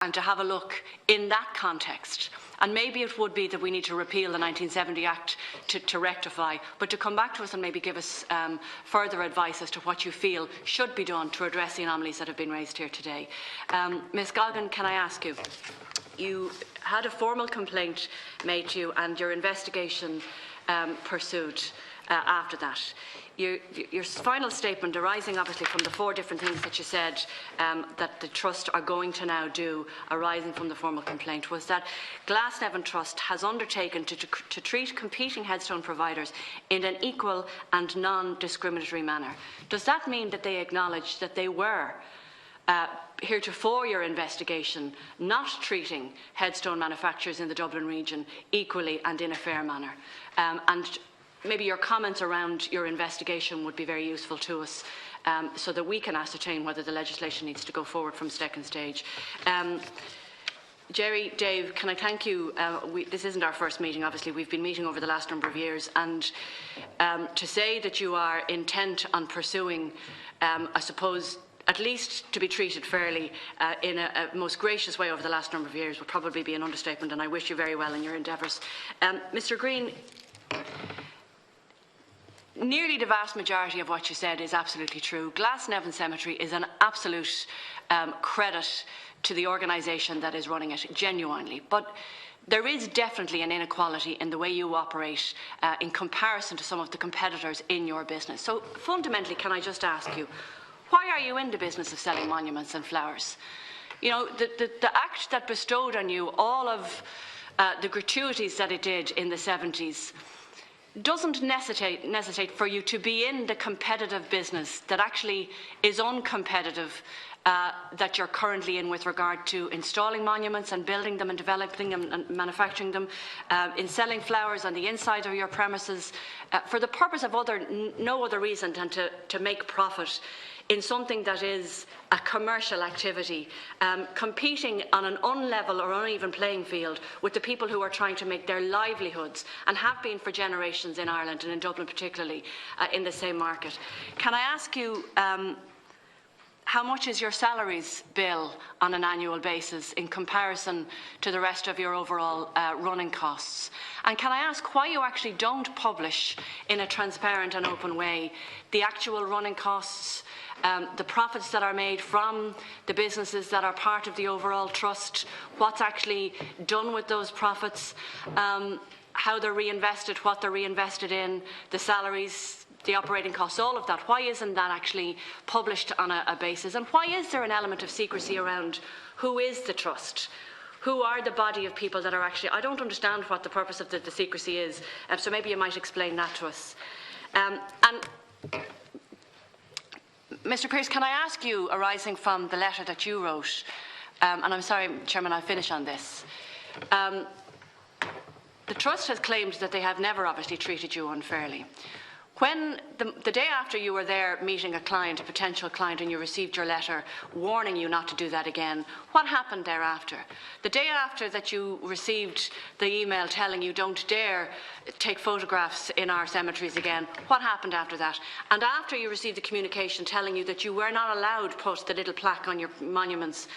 and to have a look in that context. And maybe it would be that we need to repeal the 1970 Act to rectify, but to come back to us and maybe give us further advice as to what you feel should be done to address the anomalies that have been raised here today. Ms Galgan, can I ask you, you had a formal complaint made to you and your investigation pursued after that. Your final statement, arising obviously from the 4 different things that you said that the Trust are going to now do, arising from the formal complaint, was that Glasnevin Trust has undertaken to treat competing headstone providers in an equal and non-discriminatory manner. Does that mean that they acknowledge that they were heretofore your investigation not treating headstone manufacturers in the Dublin region equally and in a fair manner? And maybe your comments around your investigation would be very useful to us so that we can ascertain whether the legislation needs to go forward from second stage. Jerry, Dave, can I thank you? This isn't our first meeting, obviously. We've been meeting over the last number of years. And to say that you are intent on pursuing, I suppose, at least to be treated fairly in a most gracious way over the last number of years would probably be an understatement, and I wish you very well in your endeavours. Mr Green, nearly the vast majority of what you said is absolutely true. Glasnevin Cemetery is an absolute credit to the organisation that is running it, genuinely. But there is definitely an inequality in the way you operate in comparison to some of the competitors in your business. So fundamentally, can I just ask you, why are you in the business of selling monuments and flowers? You know, the Act that bestowed on you all of the gratuities that it did in the 70s doesn't necessitate for you to be in the competitive business that actually is uncompetitive that you're currently in with regard to installing monuments and building them and developing them and manufacturing them, in selling flowers on the inside of your premises, for the purpose of no other reason than to make profit in something that is a commercial activity, competing on an unlevel or uneven playing field with the people who are trying to make their livelihoods, and have been for generations in Ireland and in Dublin particularly, in the same market. Can I ask you, how much is your salaries bill on an annual basis in comparison to the rest of your overall running costs? And can I ask why you actually don't publish in a transparent and open way the actual running costs, the profits that are made from the businesses that are part of the overall trust, what's actually done with those profits, how they're reinvested, what they're reinvested in, the salaries, the operating costs, all of that? Why isn't that actually published on a basis? And why is there an element of secrecy around who is the trust? Who are the body of people that are actually... I don't understand what the purpose of the secrecy is, so maybe you might explain that to us. And Mr Pearce, can I ask you, arising from the letter that you wrote, and I'm sorry, Chairman, I'll finish on this. The Trust has claimed that they have never obviously treated you unfairly. When the day after you were there meeting a client, a potential client, and you received your letter warning you not to do that again, what happened thereafter? The day after that you received the email telling you don't dare take photographs in our cemeteries again, what happened after that? And after you received the communication telling you that you were not allowed to put the little plaque on your monuments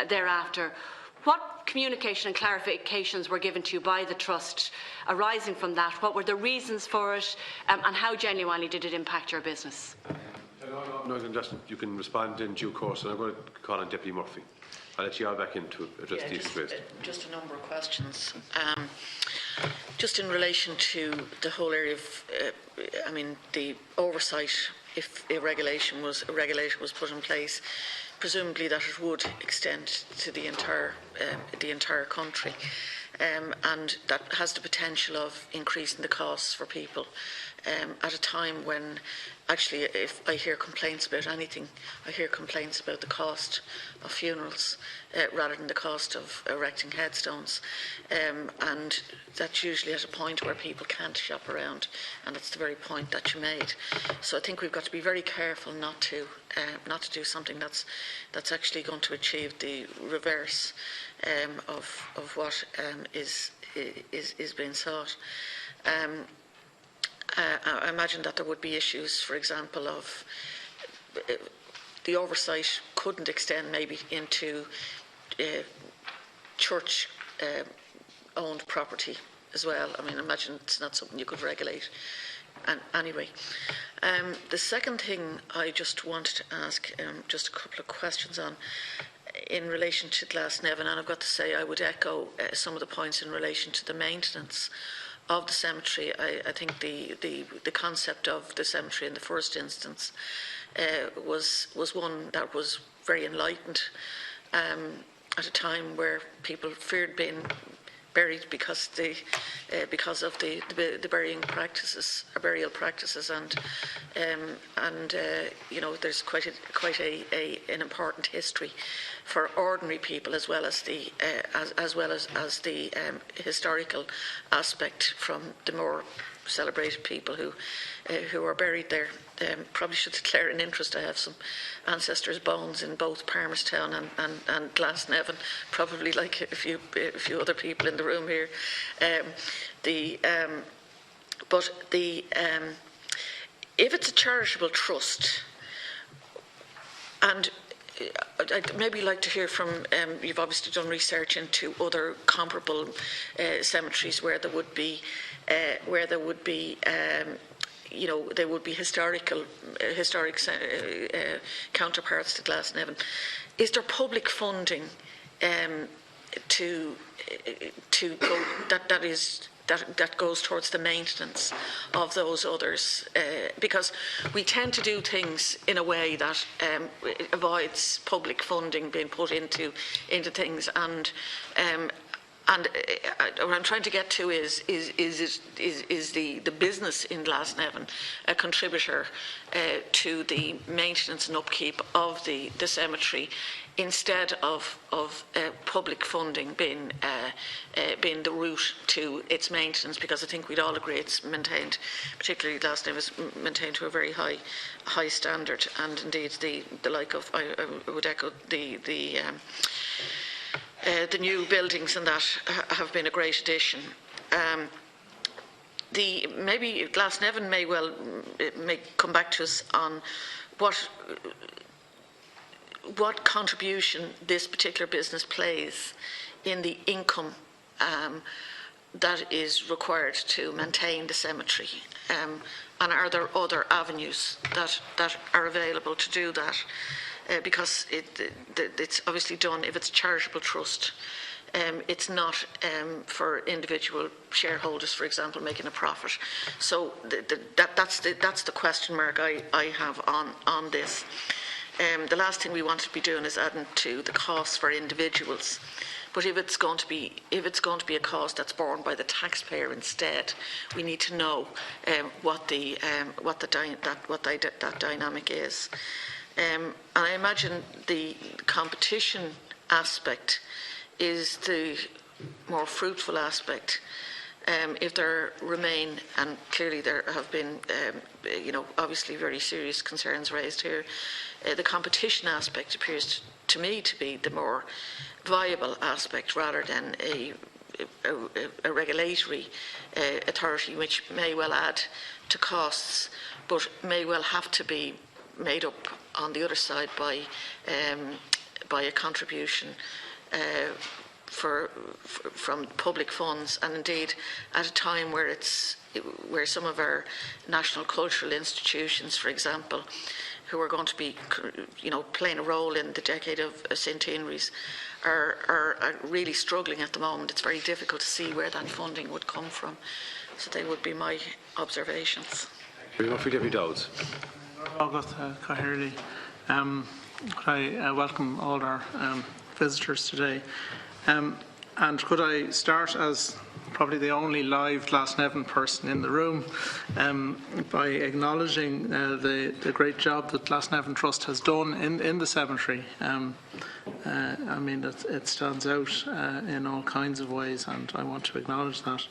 thereafter, what communication and clarifications were given to you by the Trust arising from that? What were the reasons for it, and how genuinely did it impact your business? No, you can respond in due course, and I'm going to call on Deputy Murphy. I'll let you all back in to address these raised. Just a number of questions. Just in relation to the whole area of, the oversight, if a regulation was put in place, presumably that it would extend to the entire country, and that has the potential of increasing the costs for people at a time when, actually, if I hear complaints about anything, I hear complaints about the cost of funerals rather than the cost of erecting headstones, and that's usually at a point where people can't shop around, and that's the very point that you made. So I think we've got to be very careful not to do something that's actually going to achieve the reverse of what is being sought. I imagine that there would be issues, for example, of the oversight couldn't extend maybe into church owned property as well. I mean, imagine it's not something you could regulate. And anyway, the second thing I just wanted to ask just a couple of questions on in relation to Glasnevin, and I've got to say I would echo some of the points in relation to the maintenance of the cemetery. I think the concept of the cemetery in the first instance was one that was very enlightened at a time where people feared being buried because of the burial practices, and you know, there's quite an important history for ordinary people as well as the historical aspect from the more celebrated people who are buried there. Probably should declare an interest. I have some ancestors' bones in both Palmerstown and Glasnevin, probably like a few other people in the room here. If it's a charitable trust, and I'd maybe like to hear from, you've obviously done research into other comparable cemeteries where there would be you know, there would be historic counterparts to Glasnevin. Is there public funding to go that goes towards the maintenance of those others? Because we tend to do things in a way that avoids public funding being put into things, and what I'm trying to get to is the business in Glasnevin a contributor to the maintenance and upkeep of the cemetery, instead of public funding being the route to its maintenance? Because I think we'd all agree it's maintained, particularly Glasnevin, is maintained to a very high standard, and indeed the like of, I would echo the new buildings and that have been a great addition. Maybe Glasnevin may come back to us on what contribution this particular business plays in the income that is required to maintain the cemetery, and are there other avenues that are available to do that? Because it's obviously done, if it's a charitable trust, it's not for individual shareholders, for example, making a profit. So that's the question mark I have on this. The last thing we want to be doing is adding to the costs for individuals. But if it's going to be a cost that's borne by the taxpayer instead, we need to know what that dynamic is. And I imagine the competition aspect is the more fruitful aspect. If there remain, and clearly there have been, you know, obviously very serious concerns raised here, the competition aspect appears to me to be the more viable aspect, rather than a regulatory authority, which may well add to costs, but may well have to be made up on the other side by a contribution from public funds, and indeed at a time where some of our national cultural institutions, for example, who are going to be, you know, playing a role in the decade of centenaries, are really struggling at the moment. It's very difficult to see where that funding would come from. So they would be my observations. Deputy Dowds. I welcome all our visitors today. And could I start, as probably the only live Glasnevin person in the room, by acknowledging the great job that Glasnevin Trust has done in the cemetery. I mean, it stands out in all kinds of ways, and I want to acknowledge that.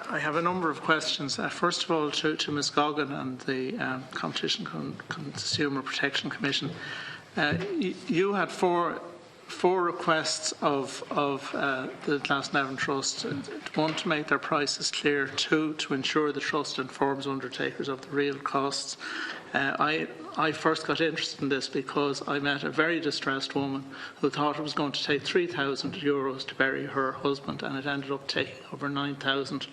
I have a number of questions. First of all, to Ms Goggin and the Competition Consumer Protection Commission. You had four requests of the Glasnevin Trust. One, to make their prices clear. Two, to ensure the Trust informs undertakers of the real costs. I first got interested in this because I met a very distressed woman who thought it was going to take €3,000 to bury her husband, and it ended up taking over 9,000.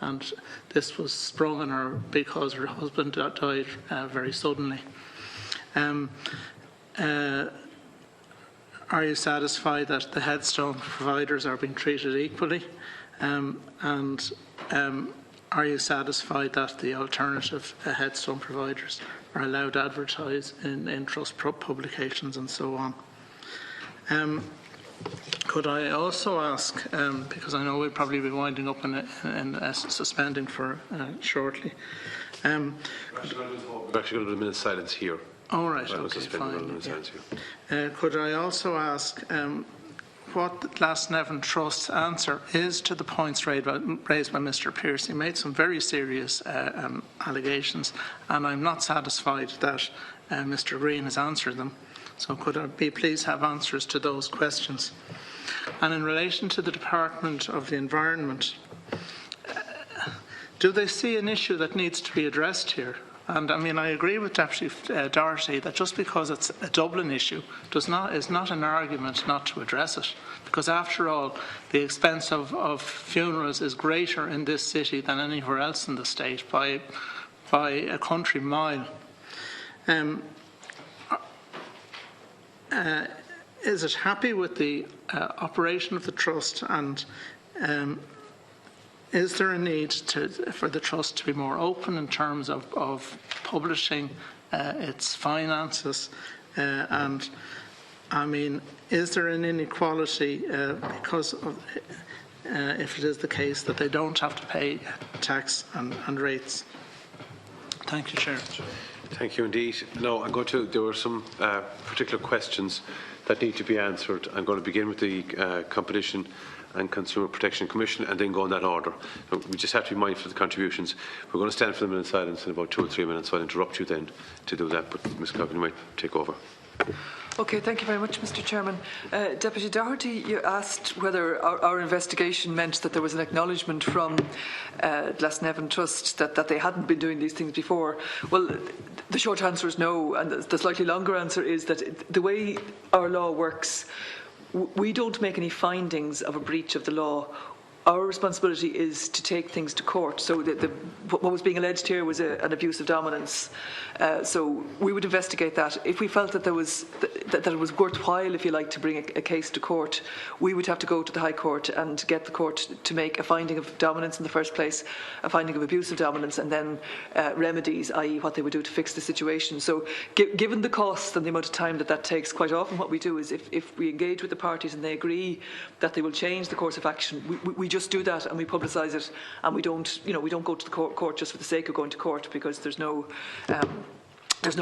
And this was sprung on her because her husband died very suddenly. Are you satisfied that the headstone providers are being treated equally? Are you satisfied that the alternative headstone providers are allowed to advertise in trust publications and so on? Could I also ask, because I know we'll probably be winding up and suspending for shortly. We're actually going to do a minute's silence here. All right, okay, fine. Yeah. Could I also ask what the Glasnevin Trust's answer is to the points raised by Mr. Pearce? He made some very serious allegations, and I'm not satisfied that Mr. Green has answered them. So could I please have answers to those questions? And in relation to the Department of the Environment, do they see an issue that needs to be addressed here? And I mean, I agree with Deputy Doherty that just because it's a Dublin issue is not an argument not to address it. Because after all, the expense of funerals is greater in this city than anywhere else in the state by a country mile. Is it happy with the operation of the Trust, and is there a need for the Trust to be more open in terms of publishing its finances? And I mean, is there an inequality because of, if it is the case that they don't have to pay tax and rates? Thank you, Chair. Thank you indeed. No, there were some particular questions that need to be answered. I'm going to begin with the Competition and Consumer Protection Commission and then go in that order. We just have to be mindful of the contributions. We're going to stand for the minute silence in about 2 or 3 minutes, so I'll interrupt you then to do that, but Ms. Cogan, you might take over. Okay, thank you very much, Mr. Chairman. Deputy Doherty, you asked whether our investigation meant that there was an acknowledgement from Glasnevin Trust that they hadn't been doing these things before. Well, the short answer is no, and the slightly longer answer is that the way our law works, we don't make any findings of a breach of the law. Our responsibility is to take things to court. So what was being alleged here was an abuse of dominance. So we would investigate that. If we felt that that it was worthwhile, if you like, to bring a case to court, we would have to go to the High Court and get the court to make a finding of dominance in the first place, a finding of abuse of dominance, and then remedies, i.e. what they would do to fix the situation. So given the cost and the amount of time that takes, quite often what we do is if we engage with the parties and they agree that they will change the course of action, we just do that and we publicise it, and we don't go to the court just for the sake of going to court, because there's no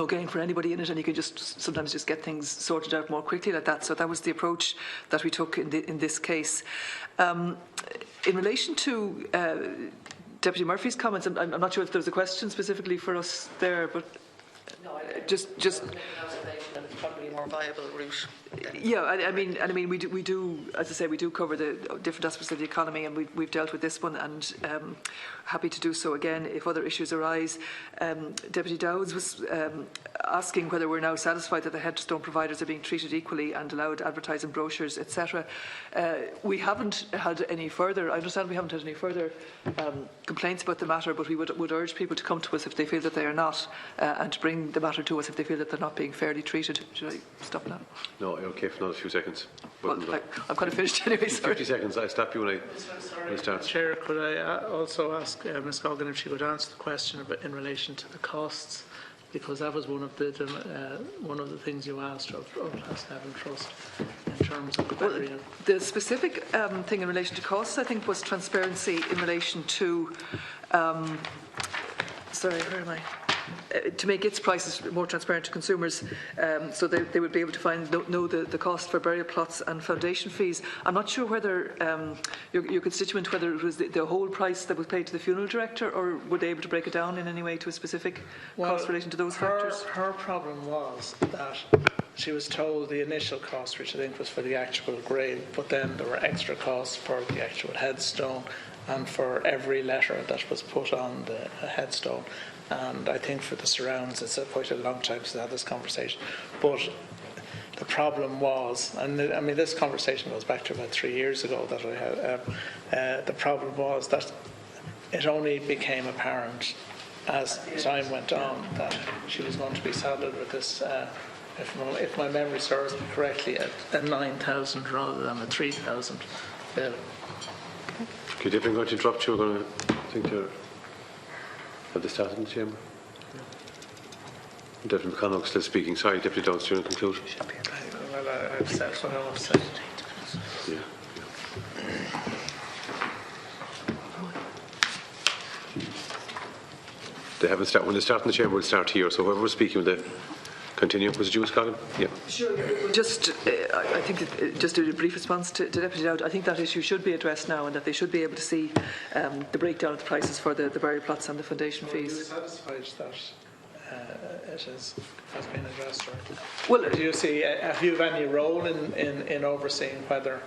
gain for anybody in it, and you can sometimes just get things sorted out more quickly like that. So that was the approach that we took in this case. In relation to Deputy Murphy's comments, I'm not sure if there was a question specifically for us there, but no, just probably a more viable route. Yeah, I mean, we do, as I say, we do cover the different aspects of the economy, and we've dealt with this one, and happy to do so again if other issues arise. Deputy Dowds was asking whether we're now satisfied that the headstone providers are being treated equally and allowed to advertise in brochures, etc. We haven't had any further. I understand we haven't had any further complaints about the matter, but we would urge people to come to us if they feel that they are not, and to bring the matter to us if they feel that they're not being fairly treated. Should I stop now? No, okay for another few seconds. Well, I'm kind of finished anyway. Sorry. 50 seconds. I stop you when I start. Chair, could I also ask Ms. Cogan if she would answer the question in relation to the costs, because that was one of the things you asked of Glasnevin Trust in terms of the the specific thing in relation to costs, I think, was transparency in relation to. Sorry, where am I? To make its prices more transparent to consumers, so they would be able to know the cost for burial plots and foundation fees. I'm not sure whether your constituent, whether it was the whole price that was paid to the funeral director, or were they able to break it down in any way to a specific cost relating to those factors? Her problem was that she was told the initial cost, which I think was for the actual grave, but then there were extra costs for the actual headstone and for every letter that was put on the headstone. and I think for the surrounds it's quite a long time since I had this conversation. But the problem was, and I mean this conversation goes back to about 3 years ago that I had, the problem was that it only became apparent as time went on that she was going to be saddled with this, if my memory serves me correctly, a 9,000 rather than a 3,000 bill. Okay, Deputy, I'm going to interrupt you. We're going to think to have this started in the chamber. Deputy McConnell still speaking. Sorry, Deputy Downs, do you want to conclude? Well, I've said what I've said. Yeah. They haven't started. When they start in the chamber, we'll start here. So whoever was speaking, will they continue? Was it you, Scoggin? Yeah. Sure. Just, I think, just to do a brief response to Deputy Dowd, I think that issue should be addressed now, and that they should be able to see the breakdown of the prices for the burial plots and the foundation fees. Are you satisfied that it has been addressed? Or well, do you see? Have you any role in overseeing whether?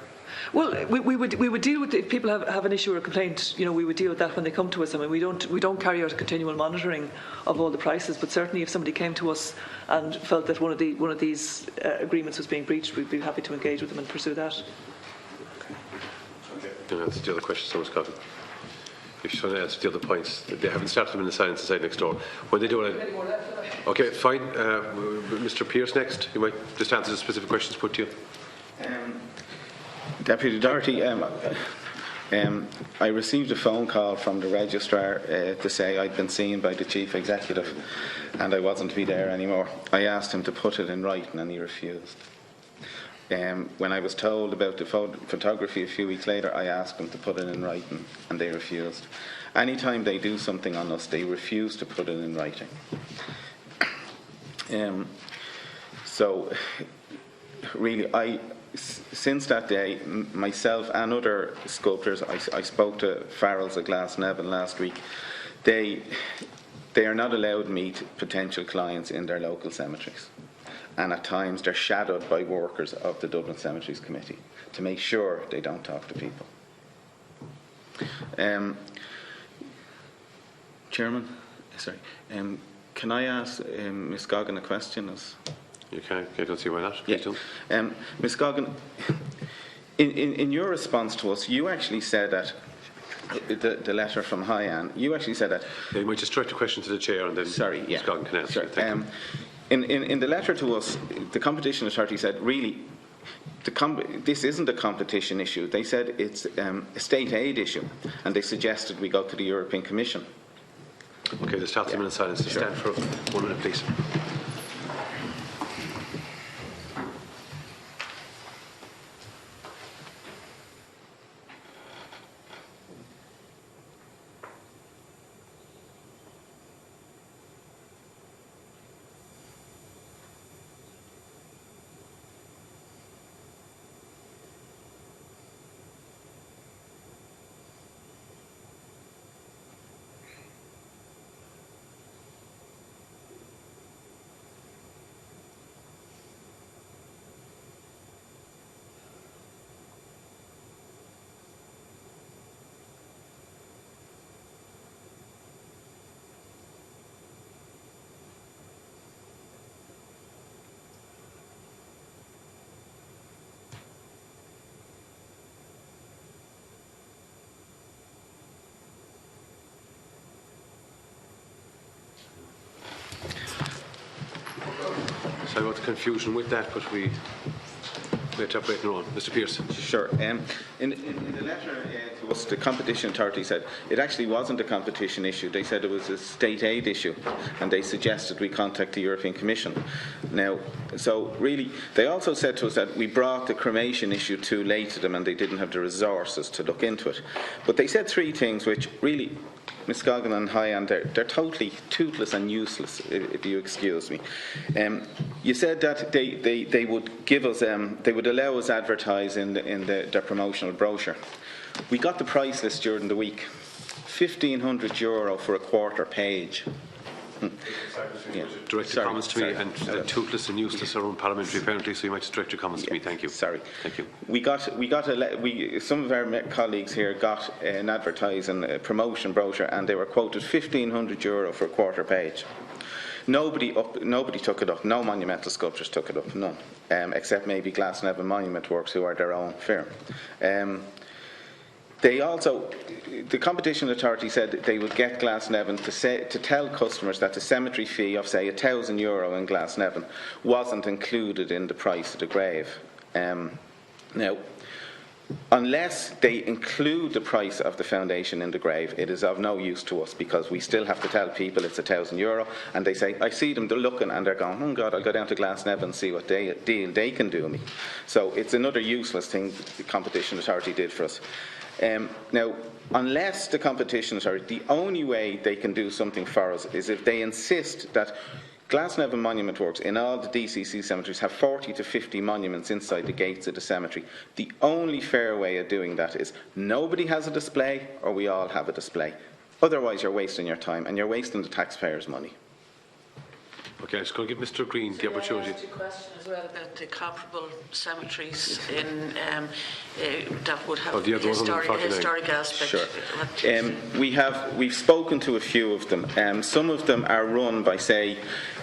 Well, we would deal with it. If people have an issue or a complaint, we would deal with that when they come to us. I mean, we don't carry out a continual monitoring of all the prices, but certainly if somebody came to us and felt that one of these agreements was being breached, we'd be happy to engage with them and pursue that. Okay. That's the other question, so Scoggin. If you want to answer the other points, they haven't started them in the silence inside next door. When they do it, okay, fine. Mr. Pearce next. You might just answer the specific questions put to you. Deputy Doherty, I received a phone call from the registrar to say I'd been seen by the chief executive and I wasn't to be there anymore. I asked him to put it in writing and he refused. When I was told about the photography a few weeks later, I asked them to put it in writing and they refused. Anytime they do something on us, they refuse to put it in writing. So, really, since that day, myself and other sculptors, I spoke to Farrell's at Glasnevin last week, they are not allowed to meet potential clients in their local cemeteries. And at times they're shadowed by workers of the Dublin Cemeteries Committee to make sure they don't talk to people. Chairman, sorry, can I ask Ms. Goggin a question? You can. I don't see why not. Yeah. Ms. Goggin, in your response to us, you actually said that the letter from Hyan, you actually said that. Yeah, you might just direct the question to the chair, and then Ms. Goggin can answer. Thank you. In the letter to us, the Competition Authority said, really, this isn't a competition issue. They said it's a state aid issue, and they suggested we go to the European Commission. Okay, let's start 2 minutes silence. Sure. Stand for 1 minute, please. Sorry about the confusion with that, but we have to operate on. Mr. Pearce. Sure. In the letter to us, the Competition Authority said it actually wasn't a competition issue. They said it was a state aid issue, and they suggested we contact the European Commission. Now, so really, they also said to us that we brought the cremation issue too late to them, and they didn't have the resources to look into it. But they said three things which really, Ms. Goggin and Hyan, they're totally toothless and useless, if you excuse me. You said that they would give us, they would allow us advertise in their promotional brochure. We got the price list during the week. €1,500 for a quarter page. Yeah. Direct your comments to me, and toothless and useless are unparliamentary apparently, so you might just direct your comments to me. Thank you. Sorry. Thank you. Some of our colleagues here got an advertising promotion brochure, and they were quoted €1,500 for a quarter page. Nobody took it up. No monumental sculptors took it up. None, except maybe Glasnevin Monument Works, who are their own firm. The Competition Authority said that they would get Glasnevin to tell customers that the cemetery fee of, say, €1,000 in Glasnevin wasn't included in the price of the grave. Now, unless they include the price of the foundation in the grave, it is of no use to us, because we still have to tell people it's €1,000, and they say, I see them, they're looking and they're going, oh God, I'll go down to Glasnevin and see what deal they can do me. So it's another useless thing the Competition Authority did for us. Now, unless the Competition Authority, the only way they can do something for us is if they insist that Glasnevin Monument Works in all the DCC cemeteries have 40 to 50 monuments inside the gates of the cemetery. The only fair way of doing that is nobody has a display, or we all have a display. Otherwise, you're wasting your time and you're wasting the taxpayers' money. Okay, I'm just going to give Mr. Green the opportunity. I asked a question as well about the comparable cemeteries in, that would have historic aspect. Sure. We've spoken to a few of them. Some of them are run by, say,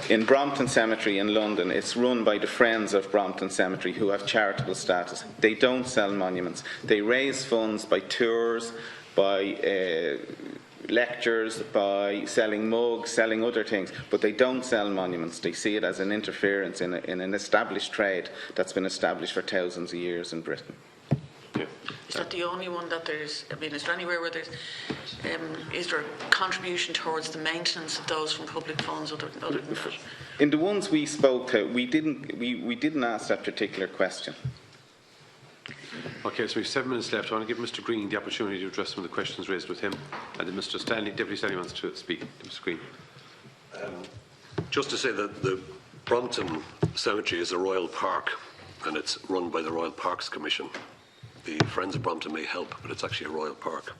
in Brompton Cemetery in London, it's run by the Friends of Brompton Cemetery, who have charitable status. They don't sell monuments. They raise funds by tours, by lectures, by selling mugs, selling other things, but they don't sell monuments. They see it as an interference in an established trade that's been established for thousands of years in Britain. Yeah. Is that the only one that there's, I mean, is there anywhere where there's, is there a contribution towards the maintenance of those from public funds other than that? In the ones we spoke to, we didn't ask that particular question. Okay, so we have 7 minutes left. I want to give Mr. Green the opportunity to address some of the questions raised with him, and then Mr. Stanley, Deputy Stanley, wants to speak. Mr. Green. Just to say that the Brompton Cemetery is a royal park, and it's run by the Royal Parks Commission. The Friends of Brompton may help, but it's actually a royal park.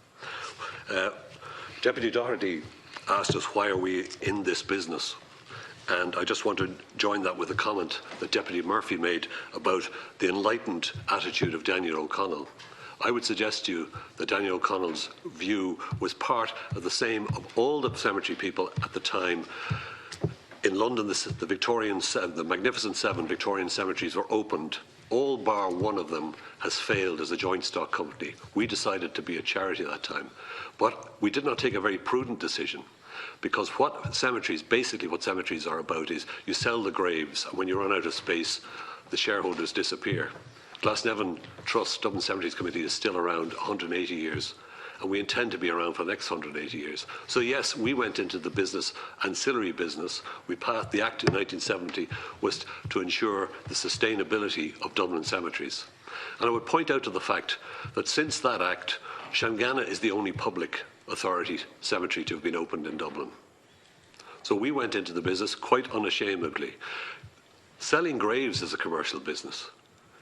Deputy Doherty asked us, why are we in this business? And I just want to join that with a comment that Deputy Murphy made about the enlightened attitude of Daniel O'Connell. I would suggest to you that Daniel O'Connell's view was part of the same of all the cemetery people at the time. In London, the Magnificent Seven Victorian cemeteries were opened. All bar one of them has failed as a joint stock company. We decided to be a charity at that time. But we did not take a very prudent decision. Because basically what cemeteries are about is you sell the graves, and when you run out of space, the shareholders disappear. Glasnevin Trust, Dublin Cemeteries Committee, is still around 180 years, and we intend to be around for the next 180 years. So yes, we went into the business, ancillary business. We passed the Act in 1970 was to ensure the sustainability of Dublin cemeteries. And I would point out to the fact that since that Act, Shanganagh is the only public authority cemetery to have been opened in Dublin. So we went into the business quite unashamedly. Selling graves is a commercial business.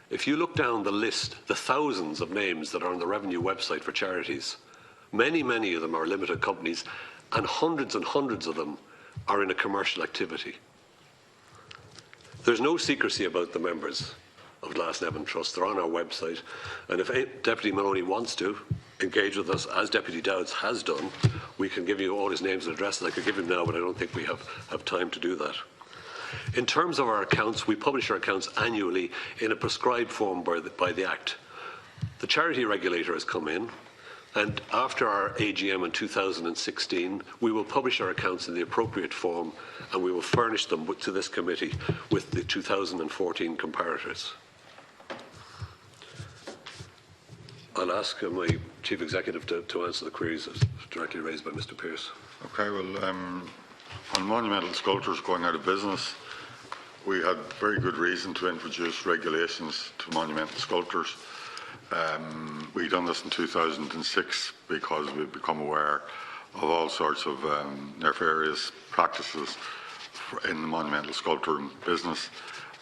If you look down the list, the thousands of names that are on the Revenue website for charities, many of them are limited companies, and hundreds of them are in a commercial activity. There's no secrecy about the members of Glasnevin Trust. They're on our website, and if Deputy Maloney wants to engage with us, as Deputy Dowds has done, we can give you all his names and addresses. I could give him now, but I don't think we have time to do that. In terms of our accounts, we publish our accounts annually in a prescribed form by the Act. The charity regulator has come in, and after our AGM in 2016, we will publish our accounts in the appropriate form, and we will furnish them to this committee with the 2014 comparators. I'll ask my Chief Executive to answer the queries directly raised by Mr. Pearce. Okay, well, on monumental sculptures going out of business, we had very good reason to introduce regulations to monumental sculptures. We done this in 2006 because we've become aware of all sorts of nefarious practices in the monumental sculpturing business,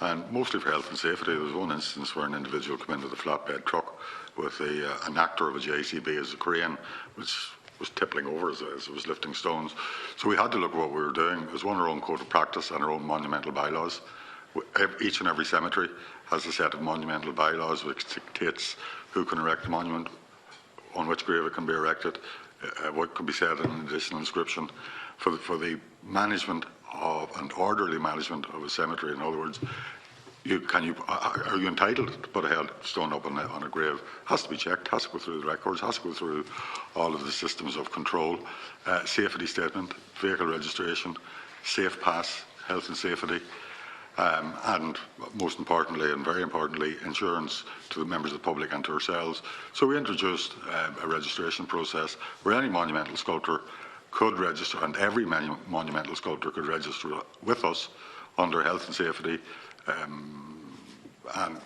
and mostly for health and safety. There was one instance where an individual came into the flatbed truck with an actor of a JCB as a crane, which was tippling over as it was lifting stones. So we had to look at what we were doing. It was our own code of practice and our own monumental bylaws. Each and every cemetery has a set of monumental bylaws which dictates who can erect a monument, on which grave it can be erected, what can be said in an additional inscription. For the management of and orderly management of a cemetery, in other words, are you entitled to put a headstone up on a grave? Has to be checked, has to go through the records, has to go through all of the systems of control, safety statement, vehicle registration, safe pass, health and safety, and most importantly and very importantly, insurance to the members of the public and to ourselves. So we introduced a registration process where any monumental sculptor could register, and every monumental sculptor could register with us under health and safety and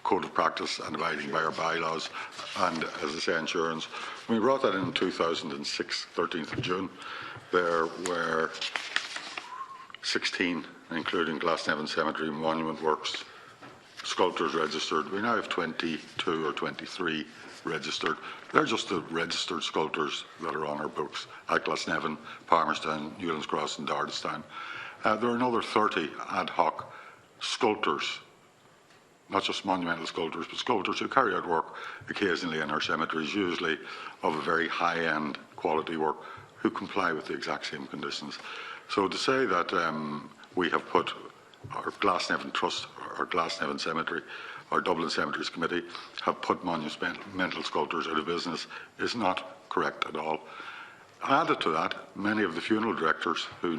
code of practice and abiding by our bylaws and, as I say, insurance. When we brought that in 2006, 13th of June, there were 16, including Glasnevin Cemetery Monument Works, sculptors registered. We now have 22 or 23 registered. They're just the registered sculptors that are on our books at Glasnevin, Palmerstown, Newlands Cross and Dardistown. There are another 30 ad hoc sculptors, not just monumental sculptors, but sculptors who carry out work occasionally in our cemeteries, usually of a very high-end quality work, who comply with the exact same conditions. So to say that we have put our Glasnevin Trust, our Glasnevin Cemetery, our Dublin Cemeteries Committee have put monumental sculptors out of business is not correct at all. Added to that, many of the funeral directors who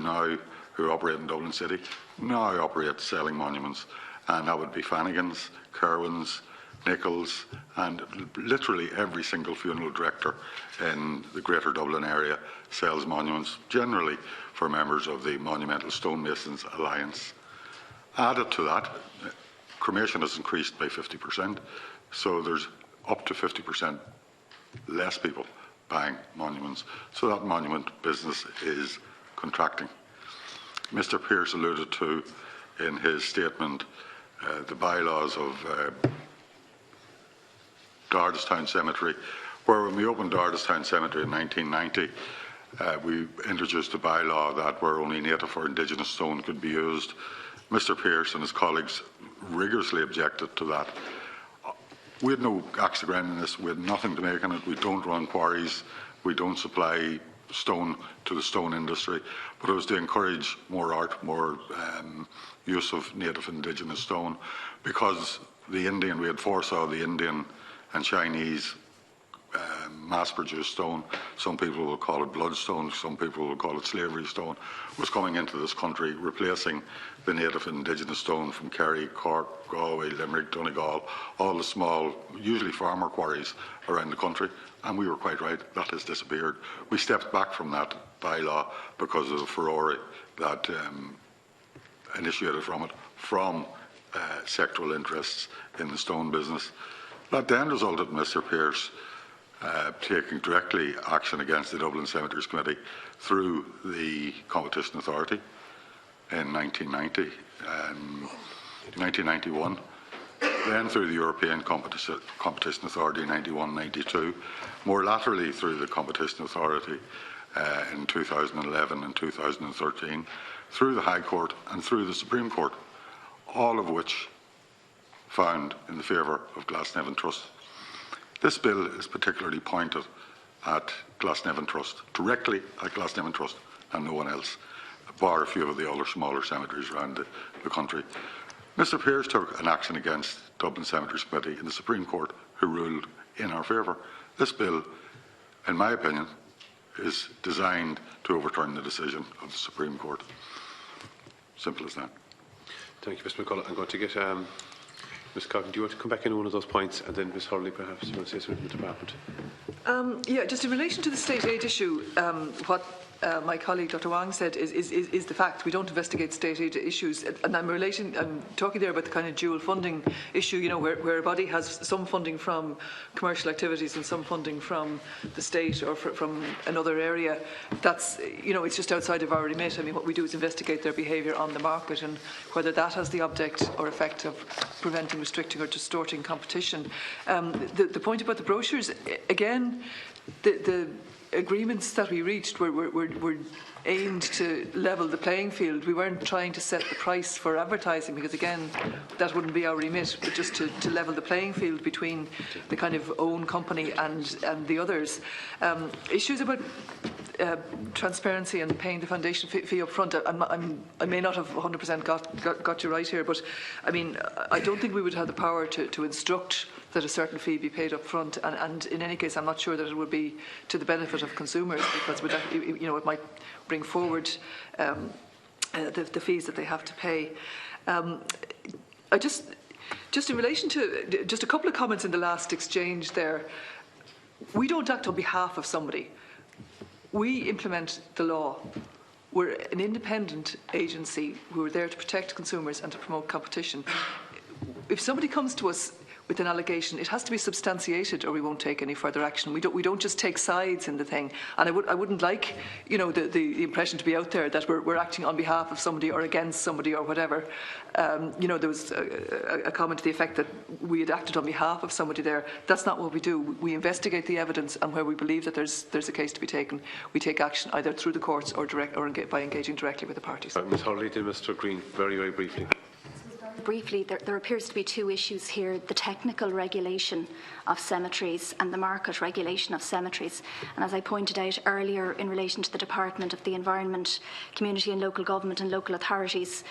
operate in Dublin City now operate selling monuments, and that would be Fannigan's, Kerwin's, Nichols, and literally every single funeral director in the Greater Dublin area sells monuments, generally for members of the Monumental Stonemasons Alliance. Added to that, cremation has increased by 50%, so there's up to 50% less people buying monuments. So that monument business is contracting. Mr. Pearce alluded to in his statement the bylaws of Dardistown Cemetery, where when we opened Dardistown Cemetery in 1990, we introduced a bylaw that where only native or indigenous stone could be used. Mr. Pearce and his colleagues rigorously objected to that. We had no axe to grind in this. We had nothing to make in it. We don't run quarries. We don't supply stone to the stone industry. But it was to encourage more art, more use of native indigenous stone, because we had foresaw the Indian and Chinese mass-produced stone, some people will call it bloodstone, some people will call it slavery stone, was coming into this country, replacing the native indigenous stone from Kerry, Cork, Galway, Limerick, Donegal, all the small, usually farmer quarries around the country. And we were quite right, that has disappeared. We stepped back from that bylaw because of the furore that initiated from it, from sectoral interests in the stone business. That then resulted in Mr. Pearce taking directly action against the Dublin Cemeteries Committee through the Competition Authority in 1990, 1991, then through the European Competition Authority in 91-92, more laterally through the Competition Authority in 2011 and 2013, through the High Court and through the Supreme Court, all of which found in the favour of Glasnevin Trust. This bill is particularly pointed at Glasnevin Trust, directly at Glasnevin Trust and no one else, bar a few of the other smaller cemeteries around the country. Mr. Pearce took an action against Dublin Cemeteries Committee in the Supreme Court, who ruled in our favour. This bill, in my opinion, is designed to overturn the decision of the Supreme Court. Simple as that. Thank you, Mr. McCullough. I'm going to get Ms. Coggan, do you want to come back in on one of those points, and then Ms. Hurley, perhaps you want to say something to the department? Yeah, just in relation to the state aid issue, what my colleague Dr. Wang said is the fact. We don't investigate state aid issues, and I'm talking there about the kind of dual funding issue, you know, where a body has some funding from commercial activities and some funding from the state or from another area. That's, you know, it's just outside of our remit. I mean, what we do is investigate their behaviour on the market and whether that has the object or effect of preventing, restricting or distorting competition. The point about the brochures, again, agreements that we reached were aimed to level the playing field. We weren't trying to set the price for advertising, because again, that wouldn't be our remit, but just to level the playing field between the kind of own company and the others. Issues about transparency and paying the foundation fee up front, I may not have 100% got you right here, but I mean, I don't think we would have the power to instruct that a certain fee be paid up front, and in any case I'm not sure that it would be to the benefit of consumers, because it might bring forward the fees that they have to pay. I just in relation to just a couple of comments in the last exchange there, we don't act on behalf of somebody. We implement the law. We're an independent agency who are there to protect consumers and to promote competition. If somebody comes to us with an allegation, it has to be substantiated, or we won't take any further action. We don't just take sides in the thing. And I wouldn't like, the impression to be out there that we're acting on behalf of somebody or against somebody or whatever. There was a comment to the effect that we had acted on behalf of somebody there. That's not what we do. We investigate the evidence, and where we believe that there's a case to be taken, we take action either through the courts or by engaging directly with the parties. Ms. Hurley, then Mr. Green, very, very briefly. Briefly, there appears to be two issues here: the technical regulation of cemeteries and the market regulation of cemeteries. And as I pointed out earlier, in relation to the Department of the Environment, Community and Local Government and local authorities,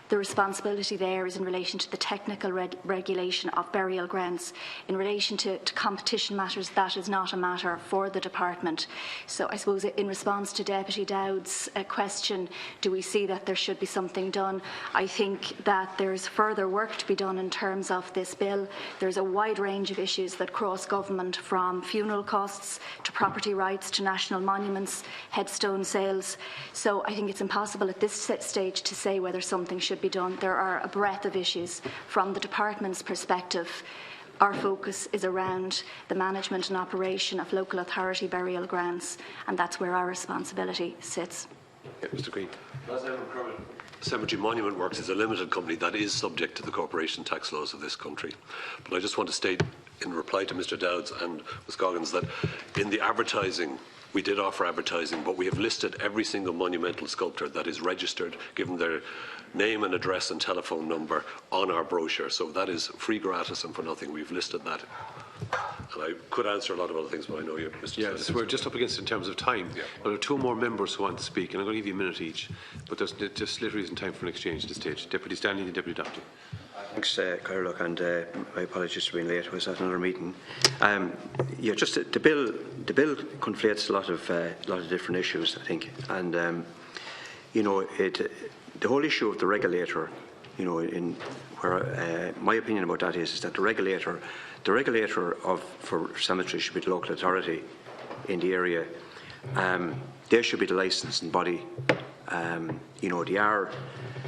the responsibility there is in relation to the technical regulation of burial grounds. In relation to competition matters, that is not a matter for the department. So I suppose in response to Deputy Dowd's question, do we see that there should be something done? I think that there's further work to be done in terms of this bill. There's a wide range of issues that cross government, from funeral costs to property rights to national monuments, headstone sales. So I think it's impossible at this stage to say whether something should be done. There are a breadth of issues. From the department's perspective, our focus is around the management and operation of local authority burial grounds, and that's where our responsibility sits. Yeah, Mr. Green. Cemetery Monument Works is a limited company that is subject to the corporation tax laws of this country. But I just want to state, in reply to Mr. Dowds and Ms. Goggins, that in the advertising, we did offer advertising, but we have listed every single monumental sculptor that is registered, given their name and address and telephone number on our brochure. So that is free, gratis and for nothing. We've listed that. And I could answer a lot of other things, but I know you, Mr. Yes, we're just up against it in terms of time. Yeah. There are two more members who want to speak, and I'm going to give you a minute each. But there's just literally isn't time for an exchange at this stage. Deputy Stanley and Deputy Doctor. Thanks, Caroline, and my apologies for being late. I was at another meeting. Just the bill conflates a lot of different issues, I think, and the whole issue of the regulator, my opinion about that is that the regulator for cemeteries should be the local authority in the area. They should be the licensing body.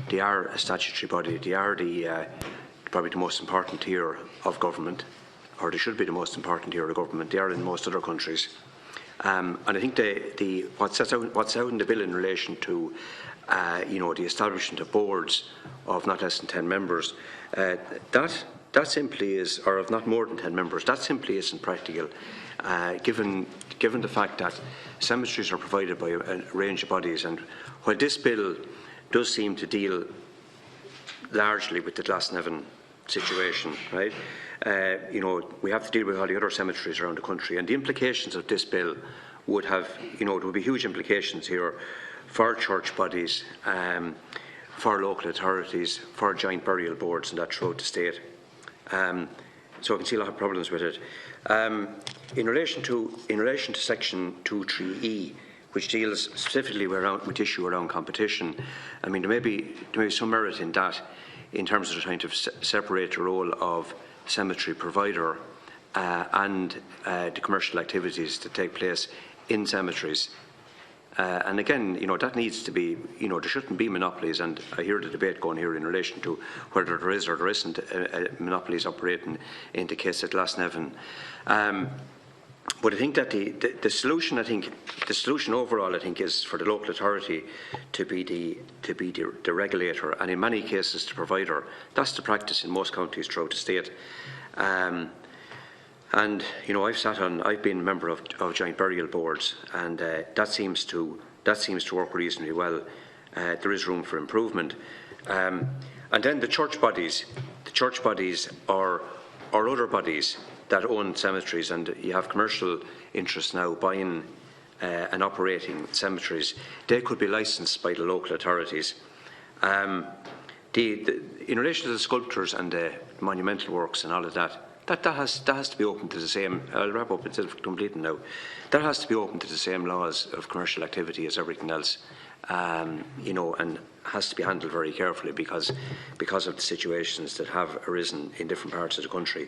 They are a statutory body. They are probably the most important tier of government, or they should be the most important tier of government. They are in most other countries. And I think what's out in the bill in relation to the establishment of boards of not less than 10 members, that simply is, or of not more than 10 members, that simply isn't practical, given the fact that cemeteries are provided by a range of bodies. And while this bill does seem to deal largely with the Glasnevin situation, right? We have to deal with all the other cemeteries around the country, and the implications of this bill would have, there would be huge implications here for church bodies, for local authorities, for joint burial boards, and that throughout the state. So I can see a lot of problems with it. In relation to Section 23E, which deals specifically with the issue around competition, I mean, there may be some merit in that, in terms of trying to separate the role of cemetery provider and the commercial activities that take place in cemeteries. And again, that needs to be, there shouldn't be monopolies, and I hear the debate going here in relation to whether there is or there isn't monopolies operating in the case at Glasnevin. But I think that the solution overall, I think, is for the local authority to be the regulator, and in many cases the provider. That's the practice in most counties throughout the state. And I've been a member of joint burial boards, and that seems to work reasonably well. There is room for improvement. And then the church bodies are other bodies that own cemeteries, and you have commercial interests now buying and operating cemeteries. They could be licensed by the local authorities. In relation to the sculptures and the monumental works and all of that, that has to be open to the same. I'll wrap up instead of completing now. That has to be open to the same laws of commercial activity as everything else, and has to be handled very carefully because of the situations that have arisen in different parts of the country.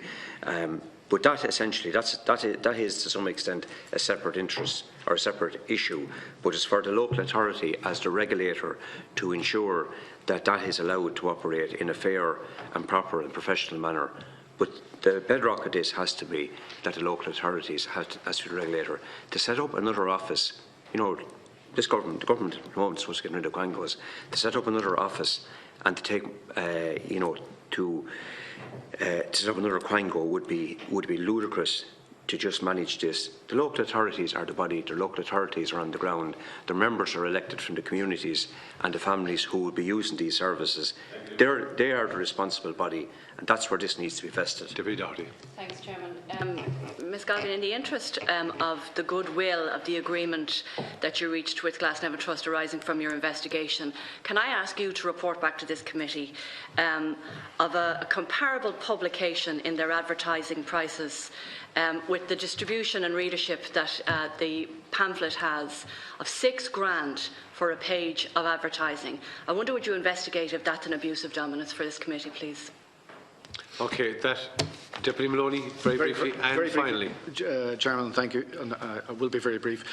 But that essentially, that is to some extent a separate interest or a separate issue. But it's for the local authority as the regulator to ensure that that is allowed to operate in a fair and proper and professional manner. But the bedrock of this has to be that the local authorities, as to the regulator, to set up another office. The government at the moment is supposed to get rid of quangos, to set up another office and to take, to set up another quango would be ludicrous to just manage this. The local authorities are the body, the local authorities are on the ground, their members are elected from the communities and the families who will be using these services. They are the responsible body, and that's where this needs to be vested. Deputy Doherty. Thanks, Chairman. Ms Galvin, in the interest of the goodwill of the agreement that you reached with Glasnevin Trust arising from your investigation, can I ask you to report back to this committee of a comparable publication in their advertising prices with the distribution and readership that the pamphlet has of £6,000 for a page of advertising? I wonder, would you investigate if that's an abuse of dominance for this committee, please? Okay, Deputy Maloney, very briefly, and finally. Chairman, thank you. And, I will be very brief.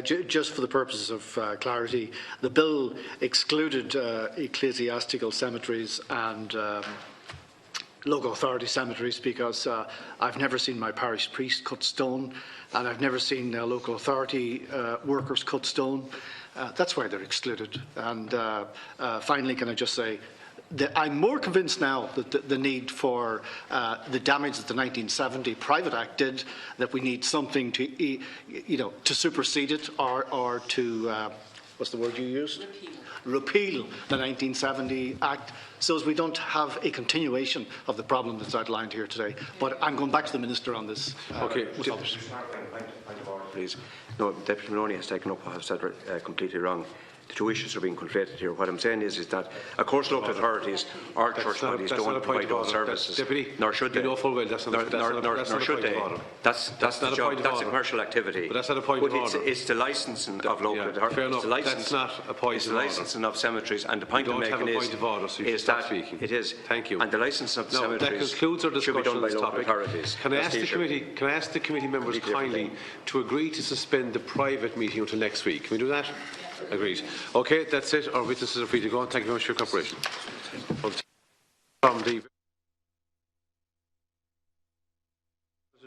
Just for the purposes of clarity, the bill excluded ecclesiastical cemeteries and local authority cemeteries because I've never seen my parish priest cut stone, and I've never seen local authority workers cut stone. That's why they're excluded. And finally, can I just say, I'm more convinced now that the need for the damage that the 1970 Private Act did, that we need something to, to supersede it or to, what's the word you used? Repeal the 1970 Act, so as we don't have a continuation of the problem that's outlined here today. But I'm going back to the Minister on this. Okay. Please. No, Deputy Maloney has taken up what I've said completely wrong. The two issues are being conflated here. What I'm saying is that, of course, local authorities or church bodies don't provide those services, nor should they. You know full well that's not nor should they. That's the job. That's a commercial activity. But that's not a point of order. It's the licensing of local authorities. Fair enough. That's not a point of order. It's the licensing of cemeteries, and the point I'm making is that it is. Thank you. And the licensing of the cemeteries that concludes our discussion should be done by on this local topic. authorities. Can I ask the committee members kindly to agree to suspend the private meeting until next week? Can we do that? Agreed. Okay, that's it. Our witnesses are free to go. Thank you very much for your cooperation. From the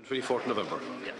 24th November. Yeah.